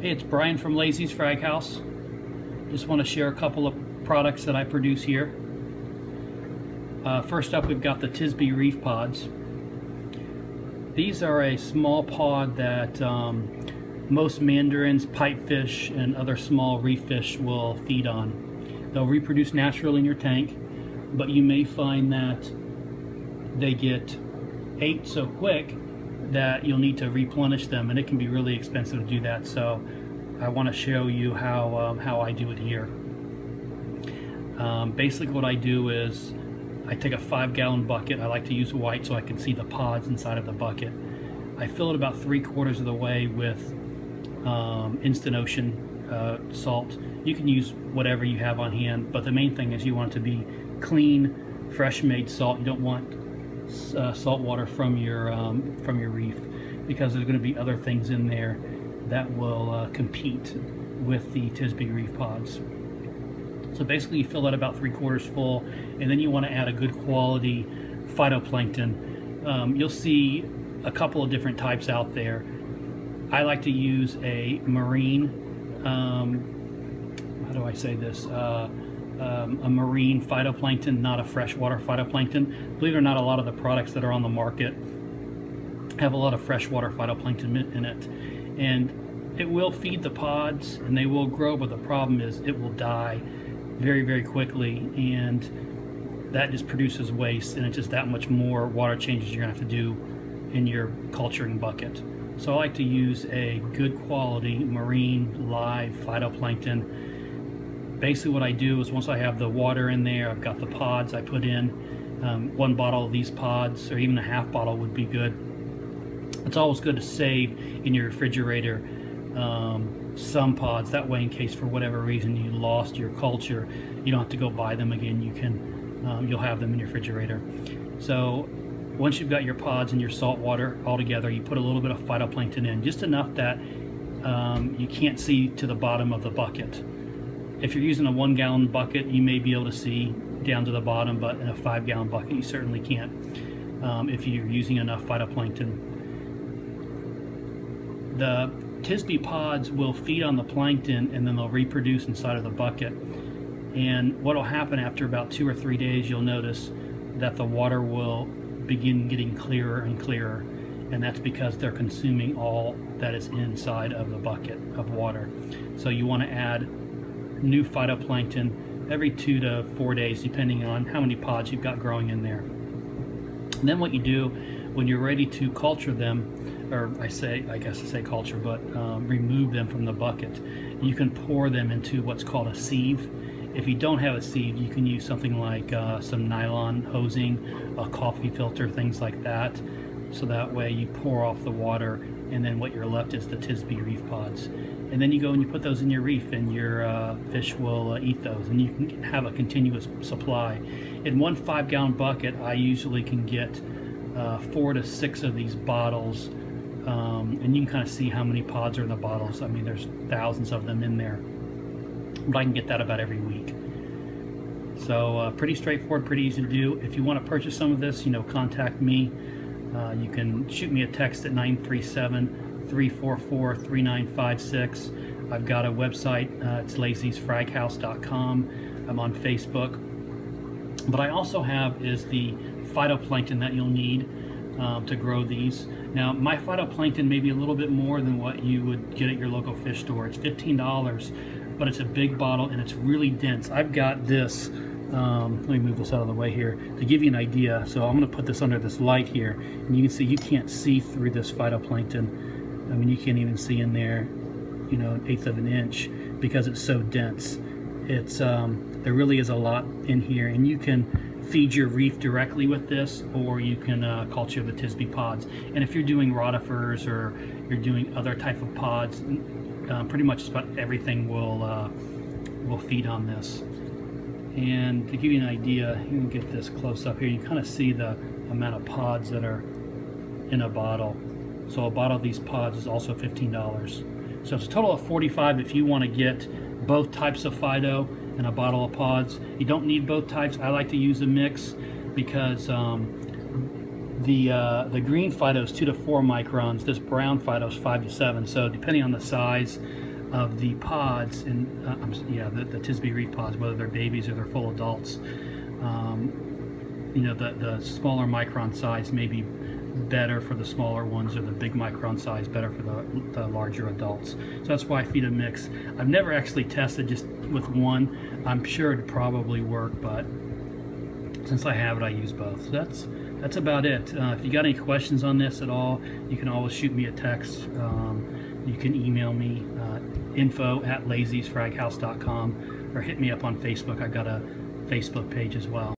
Hey, it's Brian from Lazy's Frag House. Just want to share a couple of products that I produce here. First up, we've got the Tisbe Reef Pods. These are a small pod that most mandarins, pipefish, and other small reef fish will feed on. They'll reproduce naturally in your tank, but you may find that they get ate so quick that you'll need to replenish them, and it can be really expensive to do that. So I want to show you how I do it here. Basically what I do is I take a 5-gallon bucket. I like to use white so I can see the pods inside of the bucket. I fill it about 3/4 of the way with instant ocean salt. You can use whatever you have on hand, but the main thing is you want it to be clean, fresh made salt. You don't want salt water from your reef, because there's going to be other things in there that will compete with the Tisbe Reef Pods. So basically you fill that about 3/4 full, and then you want to add a good quality phytoplankton. You'll see a couple of different types out there. I like to use a marine, how do I say this? A marine phytoplankton, not a freshwater phytoplankton. Believe it or not, a lot of the products that are on the market have a lot of freshwater phytoplankton in it. And it will feed the pods and they will grow, but the problem is it will die very, very quickly, and that just produces waste, and it's just that much more water changes you're gonna have to do in your culturing bucket. So I like to use a good quality marine live phytoplankton. Basically what I do is once I have the water in there, I've got the pods I put in. 1 bottle of these pods, or even a half bottle would be good. It's always good to save in your refrigerator some pods. That way, in case for whatever reason you lost your culture, you don't have to go buy them again. You can, you'll have them in your refrigerator. So once you've got your pods and your salt water all together, you put a little bit of phytoplankton in, just enough that you can't see to the bottom of the bucket. If you're using a 1-gallon bucket, you may be able to see down to the bottom, but in a 5-gallon bucket, you certainly can't if you're using enough phytoplankton. The Tisbe pods will feed on the plankton, and then they'll reproduce inside of the bucket. And what will happen after about 2 or 3 days, you'll notice that the water will begin getting clearer and clearer, and that's because they're consuming all that is inside of the bucket of water. So you want to add new phytoplankton every 2 to 4 days, depending on how many pods you've got growing in there. And then what you do when you're ready to culture them, or I guess I say culture, but remove them from the bucket, you can pour them into what's called a sieve. If you don't have a sieve, you can use something like some nylon hosing, a coffee filter, things like that. So that way you pour off the water, and then what you're left is the Tisbe Reef Pods. And then you go and you put those in your reef, and your fish will eat those, and you can have a continuous supply. In 1 5-gallon bucket, I usually can get 4 to 6 of these bottles, and you can kind of see how many pods are in the bottles. I mean, there's thousands of them in there, but I can get that about every week. So pretty straightforward, pretty easy to do. If you want to purchase some of this, contact me. You can shoot me a text at 937-344-3956. I've got a website, it's lazysfraghouse.com. I'm on Facebook. But I also have is the phytoplankton that you'll need to grow these. Now, my phytoplankton may be a little bit more than what you would get at your local fish store. It's $15, but it's a big bottle and it's really dense. I've got this. Let me move this out of the way here to give you an idea. So I'm going to put this under this light here, and you can see you can't see through this phytoplankton. I mean, you can't even see in there, 1/8 of an inch, because it's so dense. It's there really is a lot in here, and you can feed your reef directly with this, or you can culture the Tisbe pods. And if you're doing rotifers or you're doing other type of pods, pretty much just about everything will feed on this. And to give you an idea, you can get this close up here. You kind of see the amount of pods that are in a bottle. So a bottle of these pods is also $15. So it's a total of $45 if you want to get both types of phyto and a bottle of pods. You don't need both types. I like to use a mix because The green phyto is 2 to 4 microns. This brown phyto is 5 to 7. So depending on the size of the pods, and the tisbe reef pods, whether they're babies or they're full adults. You know, the smaller micron size may be better for the smaller ones, or the big micron size better for the larger adults. So that's why I feed a mix. I've never actually tested just with one. I'm sure it'd probably work, but since I have it, I use both. So that's about it. If you got any questions on this at all, you can always shoot me a text. You can email me, info@lazy'sfraghouse.com, or hit me up on Facebook. I've got a Facebook page as well.